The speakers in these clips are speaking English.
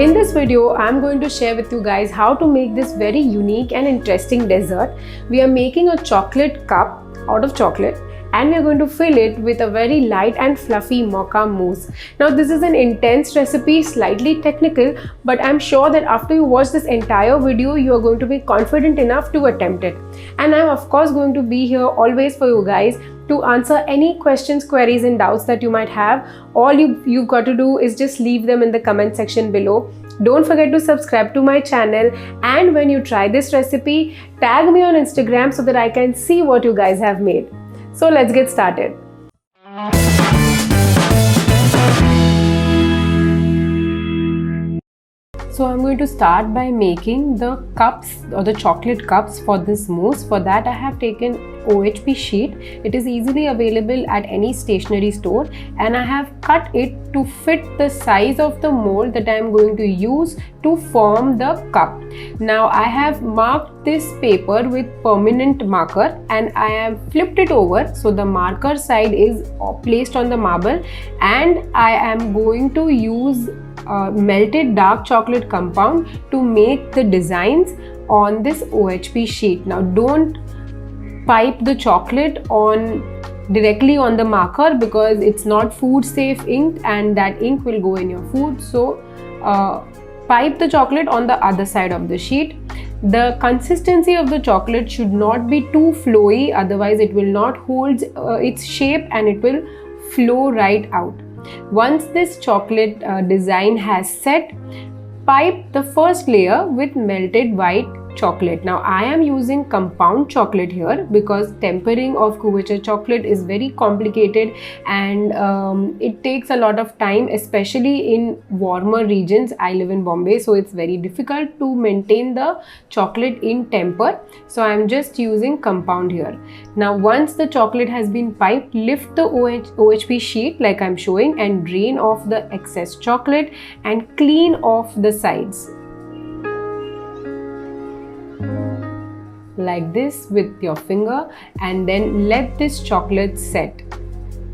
In this video, I'm going to share with you guys how to make this very unique and interesting dessert. We are making a chocolate cup out of chocolate and we are going to fill it with a very light and fluffy mocha mousse. Now this is an intense recipe, slightly technical, but I'm sure that after you watch this entire video, you are going to be confident enough to attempt it. And I'm of course going to be here always for you guys to answer any questions, queries and doubts that you might have. All you've got to do is just leave them in the comment section below. Don't forget to subscribe to my channel, and when you try this recipe, tag me on Instagram so that I can see what you guys have made. So let's get started. So I'm going to start by making the cups or the chocolate cups for this mousse. For that I have taken OHP sheet. It is easily available at any stationery store, and I have cut it to fit the size of the mold that I am going to use to form the cup. Now I have marked this paper with permanent marker and I have flipped it over so the marker side is placed on the marble, and I am going to use melted dark chocolate compound to make the designs on this OHP sheet. Now don't pipe the chocolate directly on the marker because it's not food safe ink and that ink will go in your food. So pipe the chocolate on the other side of the sheet. The consistency of the chocolate should not be too flowy, otherwise it will not hold its shape and it will flow right out. Once this chocolate design has set, pipe the first layer with melted white chocolate. Now I am using compound chocolate here because tempering of couverture chocolate is very complicated and it takes a lot of time, especially in warmer regions. I live in Bombay, so it's very difficult to maintain the chocolate in temper, so I'm just using compound here. Now once the chocolate has been piped, lift the OHP sheet like I'm showing and drain off the excess chocolate and clean off the sides like this with your finger, and then let this chocolate set.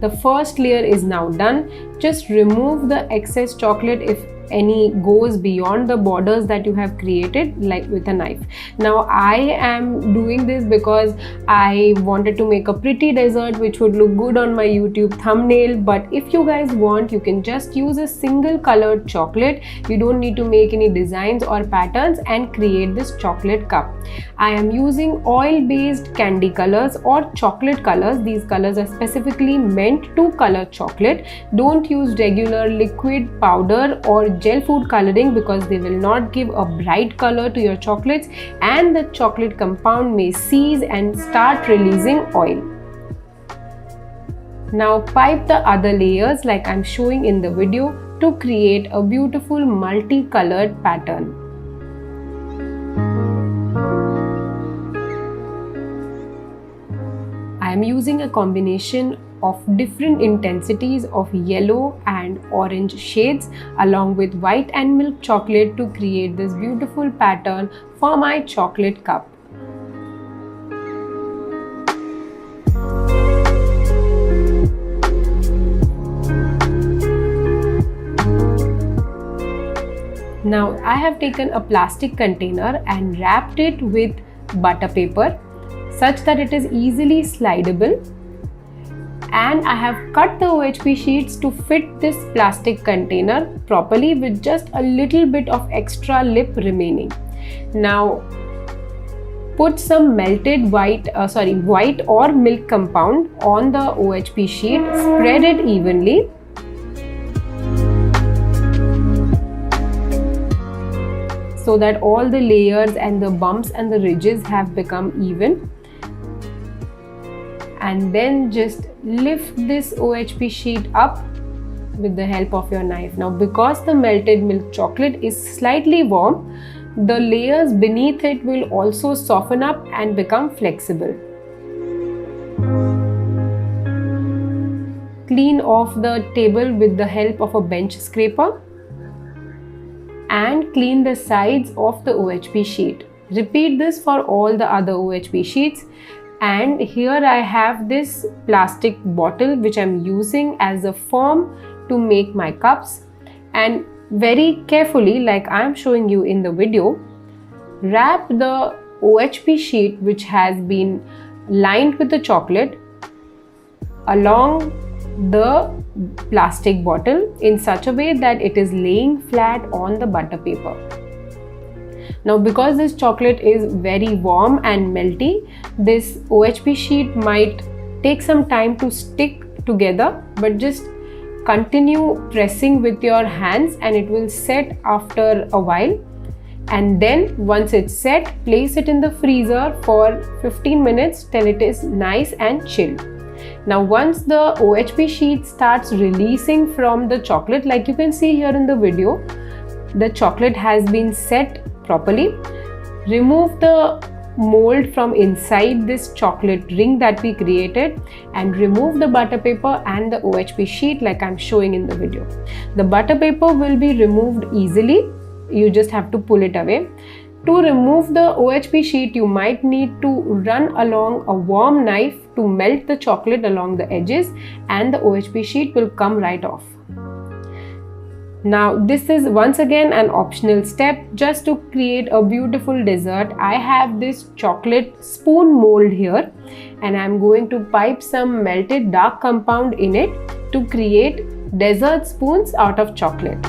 The first layer is now done. Just remove the excess chocolate if any goes beyond the borders that you have created, like with a knife. Now I am doing this because I wanted to make a pretty dessert which would look good on my YouTube thumbnail, but if you guys want, you can just use a single colored chocolate. You don't need to make any designs or patterns and create this chocolate cup. I am using oil based candy colors or chocolate colors. These colors are specifically meant to color chocolate. Don't use regular liquid, powder or gel food coloring because they will not give a bright color to your chocolates and the chocolate compound may seize and start releasing oil. Now pipe the other layers like I'm showing in the video to create a beautiful multicolored pattern. I am using a combination of different intensities of yellow and orange shades along with white and milk chocolate to create this beautiful pattern for my chocolate cup. Now I have taken a plastic container and wrapped it with butter paper such that it is easily slidable, and I have cut the OHP sheets to fit this plastic container properly with just a little bit of extra lip remaining. Now put some melted white or milk compound on the OHP sheet, spread it evenly so that all the layers and the bumps and the ridges have become even. And then just lift this OHP sheet up with the help of your knife. Now because the melted milk chocolate is slightly warm, the layers beneath it will also soften up and become flexible. Clean off the table with the help of a bench scraper and clean the sides of the OHP sheet. Repeat this for all the other OHP sheets. And here I have this plastic bottle which I'm using as a form to make my cups, and very carefully, like I am showing you in the video, wrap the OHP sheet which has been lined with the chocolate along the plastic bottle in such a way that it is laying flat on the butter paper. Now, because this chocolate is very warm and melty, this OHP sheet might take some time to stick together, but just continue pressing with your hands and it will set after a while. And then once it's set, place it in the freezer for 15 minutes till it is nice and chilled. Now, once the OHP sheet starts releasing from the chocolate, like you can see here in the video, the chocolate has been set properly. Remove the mold from inside this chocolate ring that we created and remove the butter paper and the OHP sheet like I'm showing in the video. The butter paper will be removed easily. You just have to pull it away. To remove the OHP sheet, you might need to run along a warm knife to melt the chocolate along the edges, and the OHP sheet will come right off. Now, this is once again an optional step just to create a beautiful dessert. I have this chocolate spoon mold here and I'm going to pipe some melted dark compound in it to create dessert spoons out of chocolate.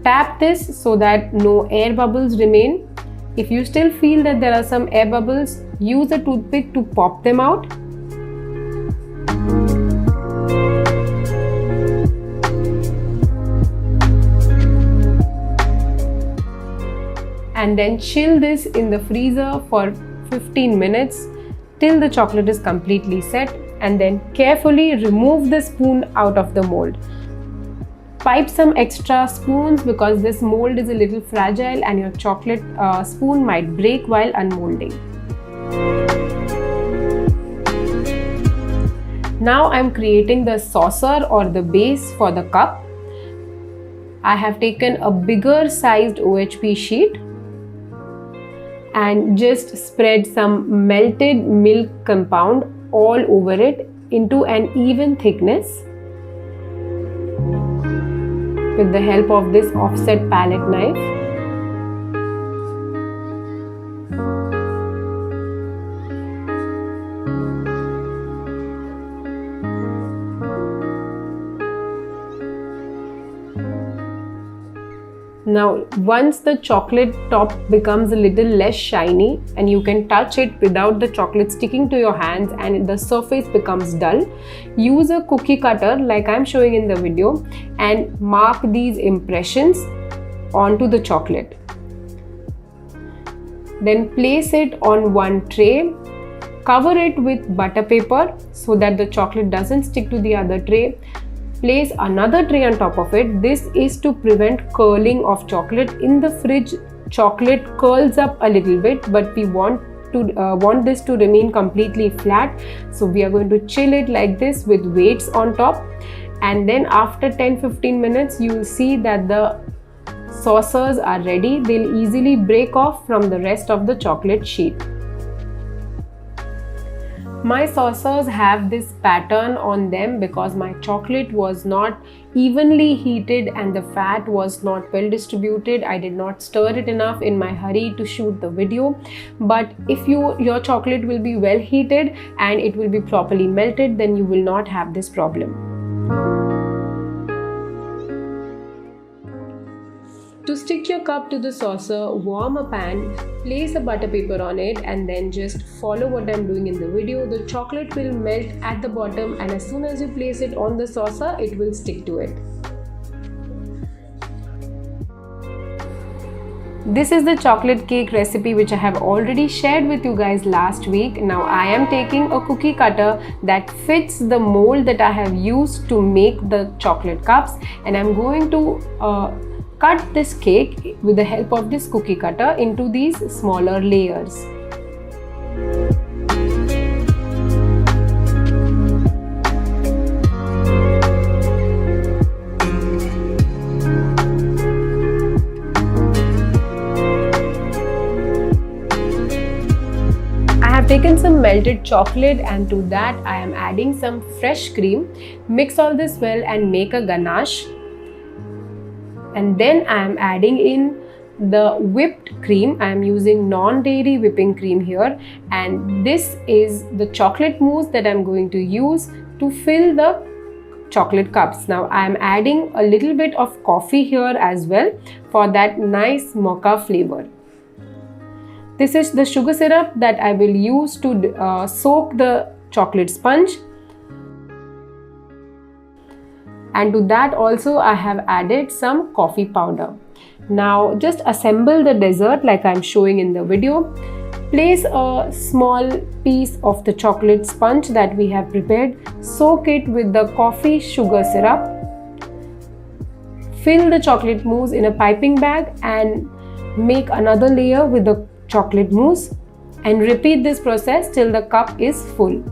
Tap this so that no air bubbles remain. If you still feel that there are some air bubbles, use a toothpick to pop them out. And then chill this in the freezer for 15 minutes till the chocolate is completely set, and then carefully remove the spoon out of the mold. Pipe some extra spoons because this mold is a little fragile and your chocolate spoon might break while unmolding. Now I'm creating the saucer or the base for the cup. I have taken a bigger sized OHP sheet and just spread some melted milk compound all over it into an even thickness with the help of this offset palette knife. Now, once the chocolate top becomes a little less shiny and you can touch it without the chocolate sticking to your hands and the surface becomes dull, use a cookie cutter like I'm showing in the video and mark these impressions onto the chocolate. Then place it on one tray, cover it with butter paper so that the chocolate doesn't stick to the other tray. Place another tray on top of it. This is to prevent curling of chocolate. In the fridge, chocolate curls up a little bit, but we want this to remain completely flat. So we are going to chill it like this with weights on top. And then after 10-15 minutes, you will see that the saucers are ready. They'll easily break off from the rest of the chocolate sheet. My saucers have this pattern on them because my chocolate was not evenly heated and the fat was not well distributed. I did not stir it enough in my hurry to shoot the video. But if your chocolate will be well heated and it will be properly melted, then you will not have this problem. To stick your cup to the saucer, warm a pan, place a butter paper on it and then just follow what I'm doing in the video. The chocolate will melt at the bottom and as soon as you place it on the saucer, it will stick to it. This is the chocolate cake recipe which I have already shared with you guys last week. Now I am taking a cookie cutter that fits the mold that I have used to make the chocolate cups, and I'm going to cut this cake with the help of this cookie cutter into these smaller layers. I have taken some melted chocolate, and to that I am adding some fresh cream. Mix all this well and make a ganache. And then I am adding in the whipped cream. I am using non-dairy whipping cream here, and this is the chocolate mousse that I'm going to use to fill the chocolate cups. Now I am adding a little bit of coffee here as well for that nice mocha flavor. This is the sugar syrup that I will use to soak the chocolate sponge. And to that also I have added some coffee powder. Now just assemble the dessert like I'm showing in the video. Place a small piece of the chocolate sponge that we have prepared. Soak it with the coffee sugar syrup. Fill the chocolate mousse in a piping bag and make another layer with the chocolate mousse, and repeat this process till the cup is full.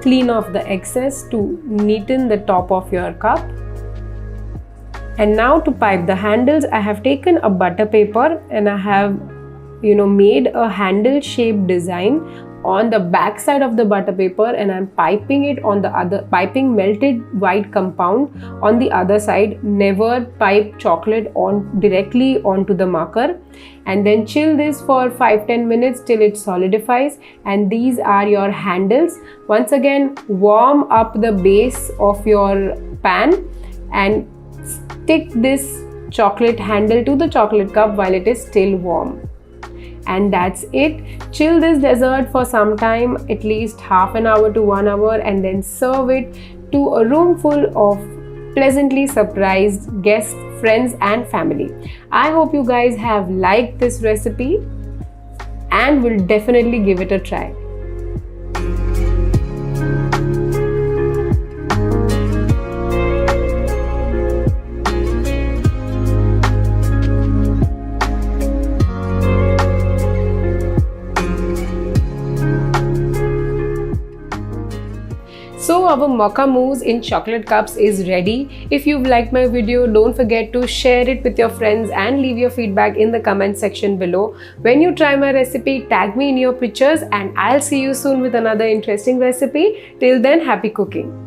Clean off the excess to neaten the top of your cup. And now to pipe the handles, I have taken a butter paper and I have made a handle shaped design on the back side of the butter paper, and I'm piping it on the other, piping melted white compound on the other side. Never pipe chocolate on directly onto the marker, and then chill this for 5-10 minutes till it solidifies. And these are your handles. Once again, warm up the base of your pan and stick this chocolate handle to the chocolate cup while it is still warm. And that's it. Chill this dessert for some time, at least half an hour to 1 hour, and then serve it to a room full of pleasantly surprised guests, friends and family. I hope you guys have liked this recipe and will definitely give it a try. So our mocha mousse in chocolate cups is ready. If you've liked my video, don't forget to share it with your friends and leave your feedback in the comment section below. When you try my recipe, tag me in your pictures, and I'll see you soon with another interesting recipe. Till then, happy cooking.